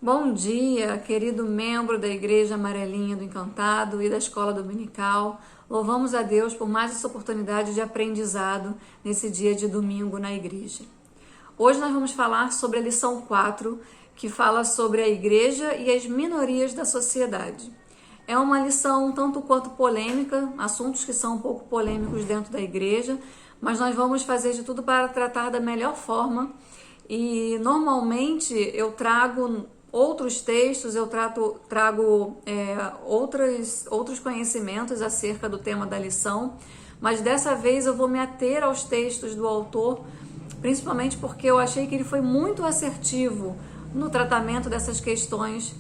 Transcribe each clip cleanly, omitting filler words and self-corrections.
Bom dia, querido membro da Igreja Amarelinha do Encantado e da Escola Dominical. Louvamos a Deus por mais essa oportunidade de aprendizado nesse dia de domingo na igreja. Hoje nós vamos falar sobre a lição 4, que fala sobre a igreja e as minorias da sociedade. É uma lição um tanto quanto polêmica, assuntos que são um pouco polêmicos dentro da igreja, mas nós vamos fazer de tudo para tratar da melhor forma. E normalmente eu trago outros textos, eu trago outros conhecimentos acerca do tema da lição, mas dessa vez eu vou me ater aos textos do autor, principalmente porque eu achei que ele foi muito assertivo no tratamento dessas questões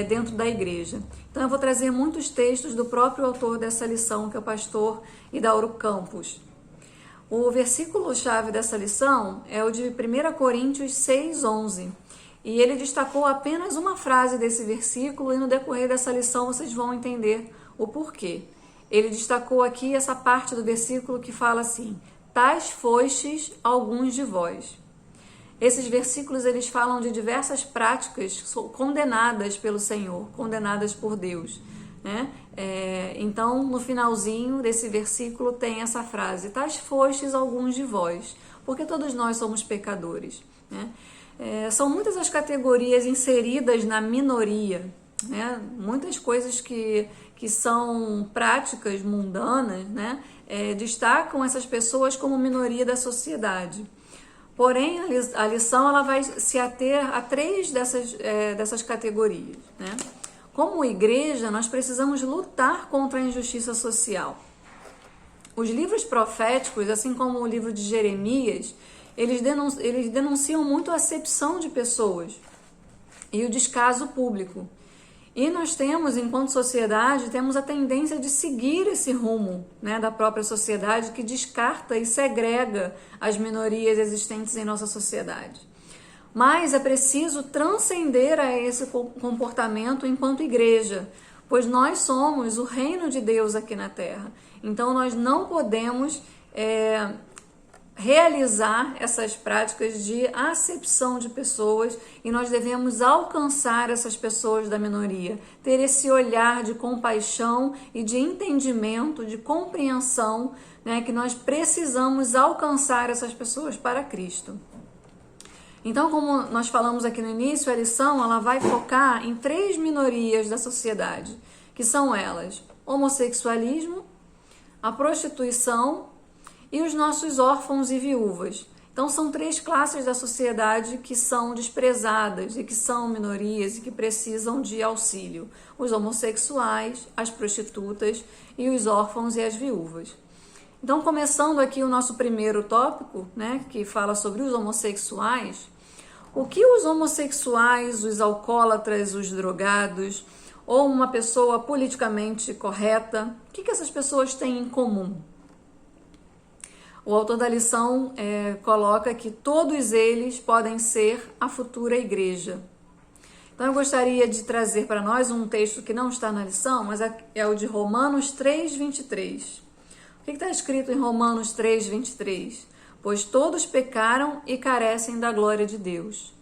dentro da igreja. Então eu vou trazer muitos textos do próprio autor dessa lição, que é o pastor Idauro Campos. O versículo-chave dessa lição é o de 1 Coríntios 6:11. E ele destacou apenas uma frase desse versículo e no decorrer dessa lição vocês vão entender o porquê. Ele destacou aqui essa parte do versículo que fala assim: tais fostes alguns de vós. Esses versículos eles falam de diversas práticas condenadas pelo Senhor, condenadas por Deus, né? Então, no finalzinho desse versículo tem essa frase: tais fostes alguns de vós, porque todos nós somos pecadores, né? São muitas as categorias inseridas na minoria, né? Muitas coisas que são práticas mundanas, né? Destacam essas pessoas como minoria da sociedade. Porém, a lição ela vai se ater a três dessas categorias, né? Como igreja, nós precisamos lutar contra a injustiça social. Os livros proféticos, assim como o livro de Jeremias, eles denunciam muito a acepção de pessoas e o descaso público. E nós temos, enquanto sociedade, temos a tendência de seguir esse rumo, né, da própria sociedade que descarta e segrega as minorias existentes em nossa sociedade. Mas é preciso transcender a esse comportamento enquanto igreja, pois nós somos o reino de Deus aqui na Terra. Então nós não podemos realizar essas práticas de acepção de pessoas e nós devemos alcançar essas pessoas da minoria, ter esse olhar de compaixão e de entendimento, de compreensão, né, que nós precisamos alcançar essas pessoas para Cristo. Então, como nós falamos aqui no início, a lição ela vai focar em três minorias da sociedade, que são elas: homossexualismo, a prostituição e os nossos órfãos e viúvas. Então são três classes da sociedade que são desprezadas e que são minorias e que precisam de auxílio: os homossexuais, as prostitutas e os órfãos e as viúvas. Então, começando aqui o nosso primeiro tópico, né, que fala sobre os homossexuais, o que os homossexuais, os alcoólatras, os drogados ou uma pessoa politicamente correta, o que essas pessoas têm em comum? O autor da lição coloca que todos eles podem ser a futura igreja. Então eu gostaria de trazer para nós um texto que não está na lição, mas é o de Romanos 3:23. O que está escrito em Romanos 3:23? Pois todos pecaram e carecem da glória de Deus.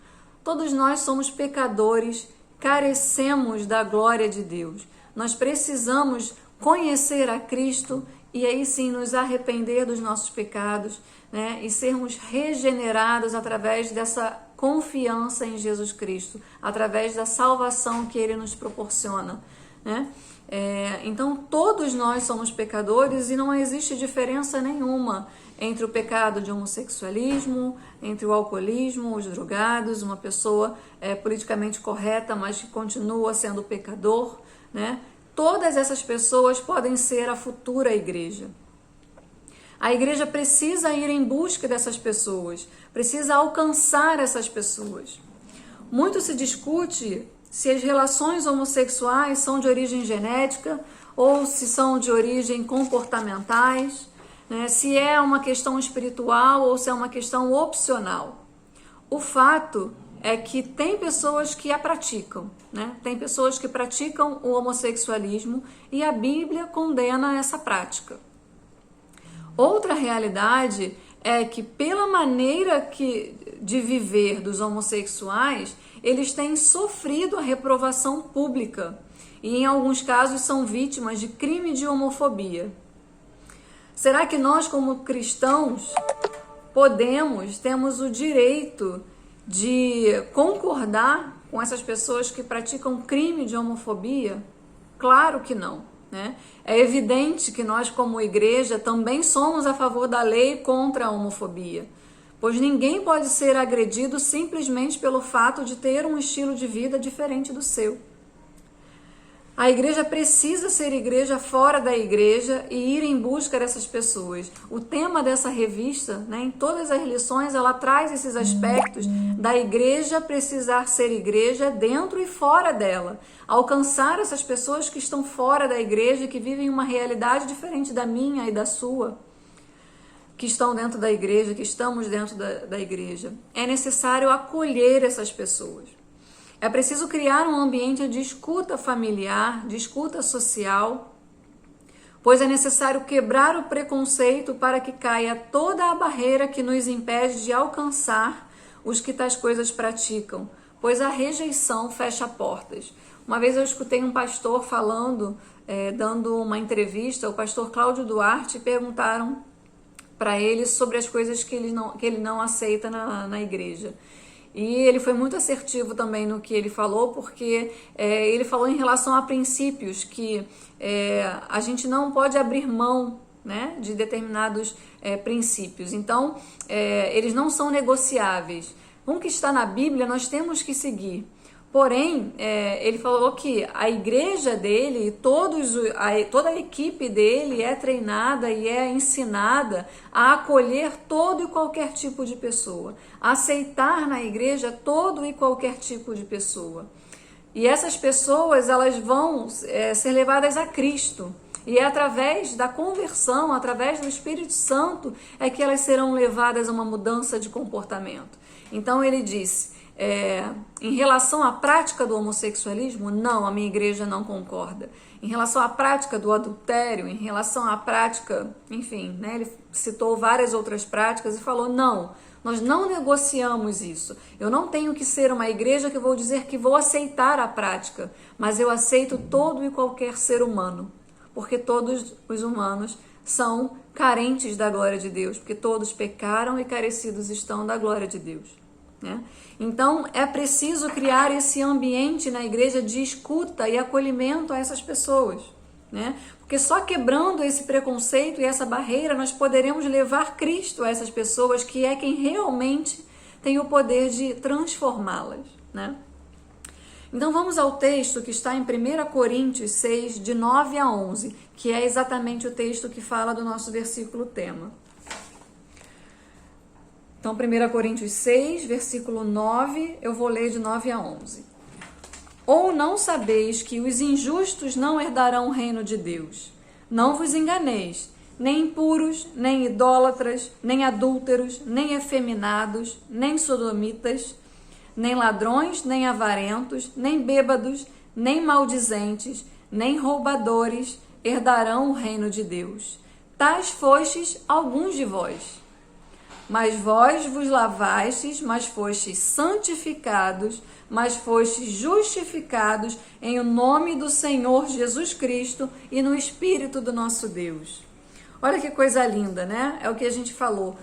Todos nós somos pecadores, carecemos da glória de Deus. Nós precisamos conhecer a Cristo e aí sim nos arrepender dos nossos pecados, né? E sermos regenerados através dessa confiança em Jesus Cristo, através da salvação que Ele nos proporciona, né? Então todos nós somos pecadores e não existe diferença nenhuma entre o pecado de homossexualismo, entre o alcoolismo, os drogados, uma pessoa politicamente correta, mas que continua sendo pecador, né? Todas essas pessoas podem ser a futura igreja. A igreja precisa ir em busca dessas pessoas, precisa alcançar essas pessoas. Muito se discute se as relações homossexuais são de origem genética ou se são de origem comportamentais, né? Se é uma questão espiritual ou se é uma questão opcional. O fato é que tem pessoas que a praticam, né? Tem pessoas que praticam o homossexualismo e a Bíblia condena essa prática. Outra realidade é que pela maneira de viver dos homossexuais, eles têm sofrido a reprovação pública e em alguns casos são vítimas de crime de homofobia. Será que nós, como cristãos, temos o direito de concordar com essas pessoas que praticam crime de homofobia? Claro que não, né? É evidente que nós, como igreja, também somos a favor da lei contra a homofobia, pois ninguém pode ser agredido simplesmente pelo fato de ter um estilo de vida diferente do seu. A igreja precisa ser igreja fora da igreja e ir em busca dessas pessoas. O tema dessa revista, né, em todas as lições, ela traz esses aspectos da igreja precisar ser igreja dentro e fora dela. Alcançar essas pessoas que estão fora da igreja e que vivem uma realidade diferente da minha e da sua, que estão dentro da igreja, que estamos dentro da igreja. É necessário acolher essas pessoas. É preciso criar um ambiente de escuta familiar, de escuta social, pois é necessário quebrar o preconceito para que caia toda a barreira que nos impede de alcançar os que tais coisas praticam, pois a rejeição fecha portas. Uma vez eu escutei um pastor falando, dando uma entrevista, o pastor Cláudio Duarte, perguntaram para ele sobre as coisas que ele não aceita na igreja. E ele foi muito assertivo também no que ele falou, porque ele falou em relação a princípios que a gente não pode abrir mão, né, de determinados princípios. Então, eles não são negociáveis. Com o que está na Bíblia, nós temos que seguir. Porém, ele falou que a igreja dele, toda a equipe dele é treinada e é ensinada a acolher todo e qualquer tipo de pessoa, a aceitar na igreja todo e qualquer tipo de pessoa. E essas pessoas, elas vão ser levadas a Cristo. E é através da conversão, através do Espírito Santo, é que elas serão levadas a uma mudança de comportamento. Então ele disse... em relação à prática do homossexualismo, não, a minha igreja não concorda. Em relação à prática do adultério, em relação à prática, enfim, né, ele citou várias outras práticas e falou, não, nós não negociamos isso. Eu não tenho que ser uma igreja que vou dizer que vou aceitar a prática, mas eu aceito todo e qualquer ser humano, porque todos os humanos são carentes da glória de Deus, porque todos pecaram e carecidos estão da glória de Deus. Né? Então é preciso criar esse ambiente na igreja de escuta e acolhimento a essas pessoas, né? Porque só quebrando esse preconceito e essa barreira nós poderemos levar Cristo a essas pessoas, que é quem realmente tem o poder de transformá-las, né? Então vamos ao texto que está em 1 Coríntios 6, de 9 a 11, que é exatamente o texto que fala do nosso versículo tema. Então, 1 Coríntios 6, versículo 9, eu vou ler de 9 a 11. Ou não sabeis que os injustos não herdarão o reino de Deus? Não vos enganeis, nem impuros, nem idólatras, nem adúlteros, nem efeminados, nem sodomitas, nem ladrões, nem avarentos, nem bêbados, nem maldizentes, nem roubadores herdarão o reino de Deus. Tais fostes alguns de vós. Mas vós vos lavastes, mas fostes santificados, mas fostes justificados em o nome do Senhor Jesus Cristo e no Espírito do nosso Deus. Olha que coisa linda, né? É o que a gente falou.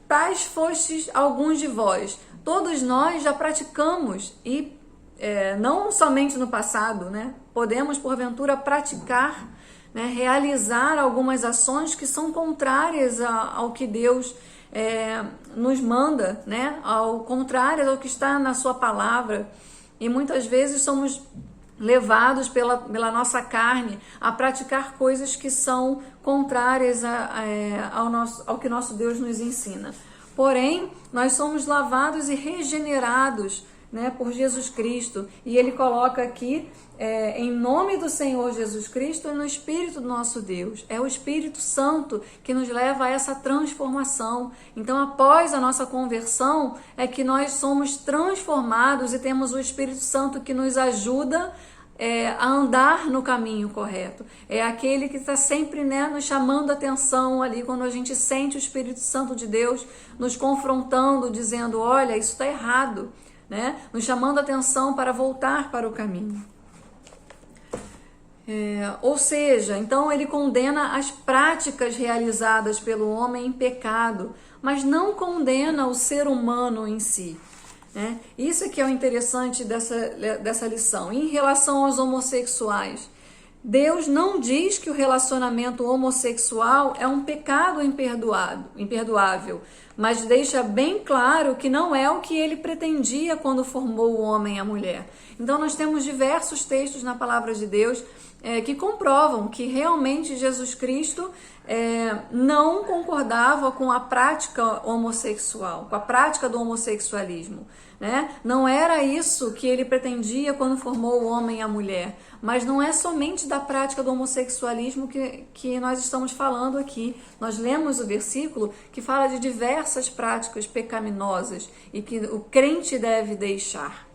Tais fostes alguns de vós. Todos nós já praticamos e não somente no passado, né? Podemos, porventura, praticar, né? Realizar algumas ações que são contrárias ao que Deus nos manda, né? Ao contrário ao que está na sua palavra, e muitas vezes somos levados pela nossa carne a praticar coisas que são contrárias ao que nosso Deus nos ensina. Porém, nós somos lavados e regenerados, né, por Jesus Cristo, e ele coloca aqui em nome do Senhor Jesus Cristo e no Espírito do nosso Deus. É o Espírito Santo que nos leva a essa transformação. Então, após a nossa conversão, é que nós somos transformados e temos o Espírito Santo que nos ajuda a andar no caminho correto. É aquele que está sempre, né, nos chamando a atenção ali, quando a gente sente o Espírito Santo de Deus nos confrontando, dizendo, olha, isso está errado, né? Nos chamando a atenção para voltar para o caminho. Ou seja, então ele condena as práticas realizadas pelo homem em pecado, mas não condena o ser humano em si. Né? Isso é que é o interessante dessa lição. Em relação aos homossexuais, Deus não diz que o relacionamento homossexual é um pecado imperdoável, mas deixa bem claro que não é o que ele pretendia quando formou o homem e a mulher. Então nós temos diversos textos na palavra de Deus que comprovam que realmente Jesus Cristo não concordava com a prática homossexual, com a prática do homossexualismo. Né? Não era isso que ele pretendia quando formou o homem e a mulher, mas não é somente da prática do homossexualismo que nós estamos falando aqui. Nós lemos o versículo que fala de diversas práticas pecaminosas e que o crente deve deixar.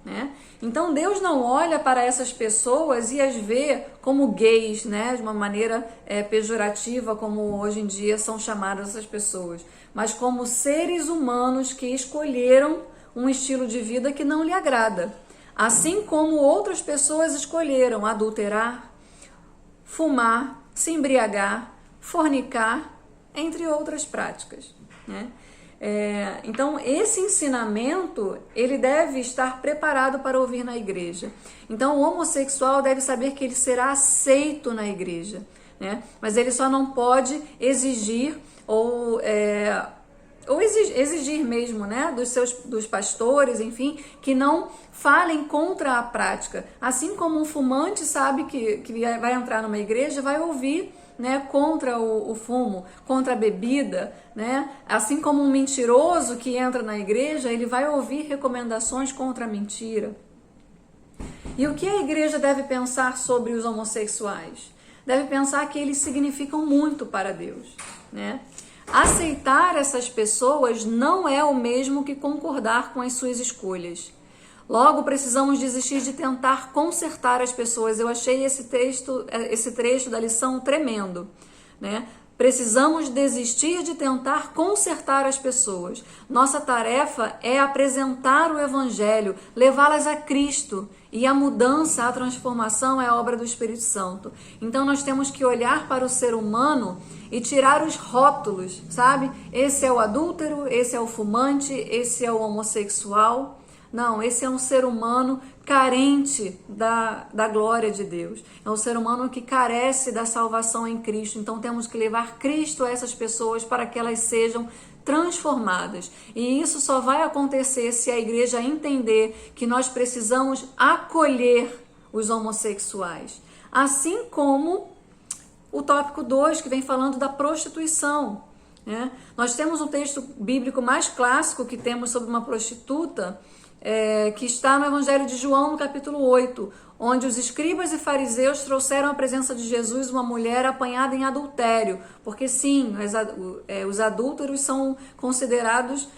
Né? Então Deus não olha para essas pessoas e as vê como gays, né? De uma maneira pejorativa, como hoje em dia são chamadas essas pessoas, mas como seres humanos que escolheram um estilo de vida que não lhe agrada, assim como outras pessoas escolheram adulterar, fumar, se embriagar, fornicar, entre outras práticas, né? Então esse ensinamento ele deve estar preparado para ouvir na igreja. Então o homossexual deve saber que ele será aceito na igreja, né? Mas ele só não pode exigir ou exigir mesmo, né, dos pastores, enfim, que não falem contra a prática. Assim como um fumante sabe que vai entrar numa igreja, vai ouvir, né, contra o fumo, contra a bebida, né? Assim como um mentiroso que entra na igreja, ele vai ouvir recomendações contra a mentira. E o que a igreja deve pensar sobre os homossexuais? Deve pensar que eles significam muito para Deus, né? Aceitar essas pessoas não é o mesmo que concordar com as suas escolhas. Logo, precisamos desistir de tentar consertar as pessoas. Eu achei esse trecho da lição tremendo, né? Precisamos desistir de tentar consertar as pessoas. Nossa tarefa é apresentar o Evangelho, levá-las a Cristo. E a mudança, a transformação é a obra do Espírito Santo. Então nós temos que olhar para o ser humano e tirar os rótulos, sabe? Esse é o adúltero, esse é o fumante, esse é o homossexual. Não, esse é um ser humano carente da glória de Deus. É um ser humano que carece da salvação em Cristo. Então temos que levar Cristo a essas pessoas para que elas sejam transformadas. E isso só vai acontecer se a igreja entender que nós precisamos acolher os homossexuais. Assim como o tópico 2, que vem falando da prostituição. Né? Nós temos um texto bíblico mais clássico que temos sobre uma prostituta, que está no Evangelho de João, no capítulo 8, onde os escribas e fariseus trouxeram à presença de Jesus uma mulher apanhada em adultério, porque sim, os adúlteros são considerados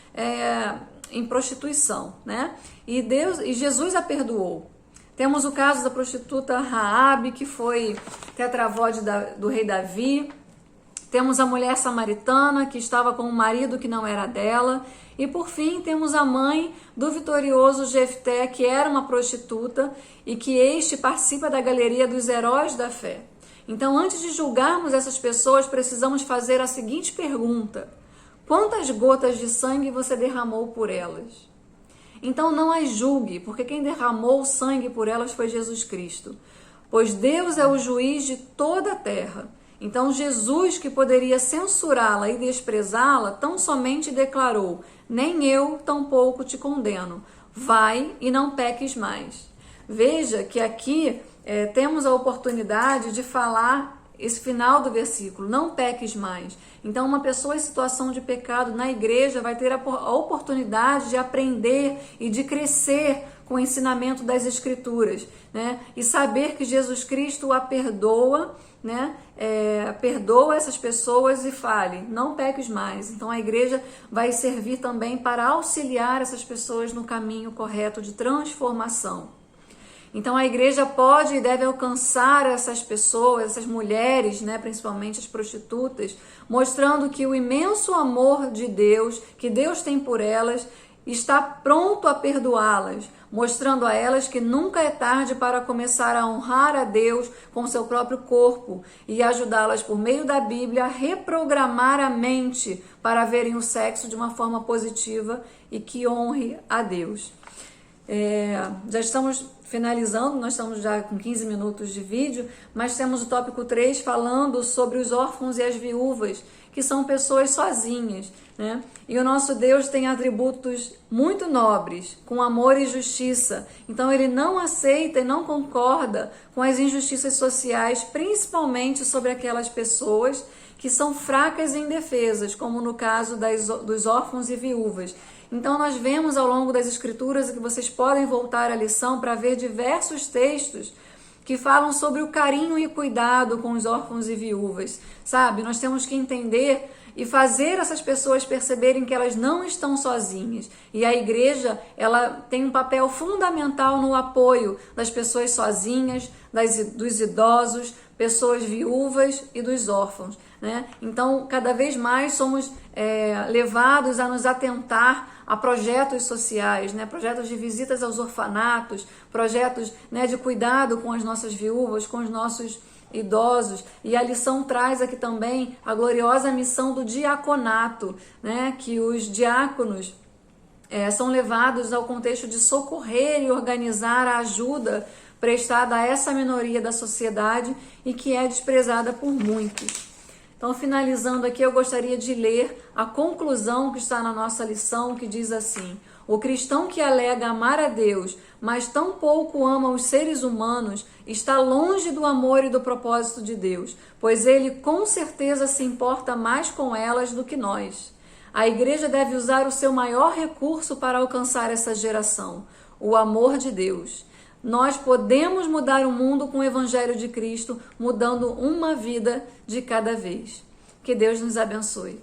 em prostituição, né? E Jesus a perdoou. Temos o caso da prostituta Raabe, que foi tetravode do rei Davi. Temos a mulher samaritana, que estava com um marido que não era dela. E por fim, temos a mãe do vitorioso Jefté, que era uma prostituta e que este participa da galeria dos heróis da fé. Então, antes de julgarmos essas pessoas, precisamos fazer a seguinte pergunta: quantas gotas de sangue você derramou por elas? Então não as julgue, porque quem derramou o sangue por elas foi Jesus Cristo. Pois Deus é o juiz de toda a terra. Então Jesus, que poderia censurá-la e desprezá-la, tão somente declarou: nem eu tampouco te condeno. Vai e não peques mais. Veja que aqui temos a oportunidade de falar esse final do versículo, não peques mais. Então uma pessoa em situação de pecado na igreja vai ter a oportunidade de aprender e de crescer com o ensinamento das Escrituras, né? E saber que Jesus Cristo a perdoa, né? Perdoa essas pessoas e fale, não peques mais. Então a igreja vai servir também para auxiliar essas pessoas no caminho correto de transformação. Então a igreja pode e deve alcançar essas pessoas, essas mulheres, né, principalmente as prostitutas, mostrando que o imenso amor de Deus, que Deus tem por elas, está pronto a perdoá-las, mostrando a elas que nunca é tarde para começar a honrar a Deus com seu próprio corpo e ajudá-las por meio da Bíblia a reprogramar a mente para verem o sexo de uma forma positiva e que honre a Deus. Já estamos finalizando, nós estamos já com 15 minutos de vídeo, mas temos o tópico 3 falando sobre os órfãos e as viúvas, que são pessoas sozinhas, né? E o nosso Deus tem atributos muito nobres, com amor e justiça. Então ele não aceita e não concorda com as injustiças sociais, principalmente sobre aquelas pessoas que são fracas e indefesas, como no caso dos órfãos e viúvas. Então nós vemos ao longo das escrituras, que vocês podem voltar à lição para ver diversos textos que falam sobre o carinho e cuidado com os órfãos e viúvas, sabe? Nós temos que entender e fazer essas pessoas perceberem que elas não estão sozinhas. E a igreja, ela tem um papel fundamental no apoio das pessoas sozinhas, dos idosos, pessoas viúvas e dos órfãos, né? Então, cada vez mais somos levados a nos atentar a projetos sociais, né? Projetos de visitas aos orfanatos, projetos, né, de cuidado com as nossas viúvas, com os nossos idosos. E a lição traz aqui também a gloriosa missão do diaconato, né? Que os diáconos são levados ao contexto de socorrer e organizar a ajuda prestada a essa minoria da sociedade e que é desprezada por muitos. Então, finalizando aqui, eu gostaria de ler a conclusão que está na nossa lição, que diz assim: o cristão que alega amar a Deus, mas tão pouco ama os seres humanos, está longe do amor e do propósito de Deus, pois ele com certeza se importa mais com elas do que nós. A igreja deve usar o seu maior recurso para alcançar essa geração, o amor de Deus. Nós podemos mudar o mundo com o Evangelho de Cristo, mudando uma vida de cada vez. Que Deus nos abençoe.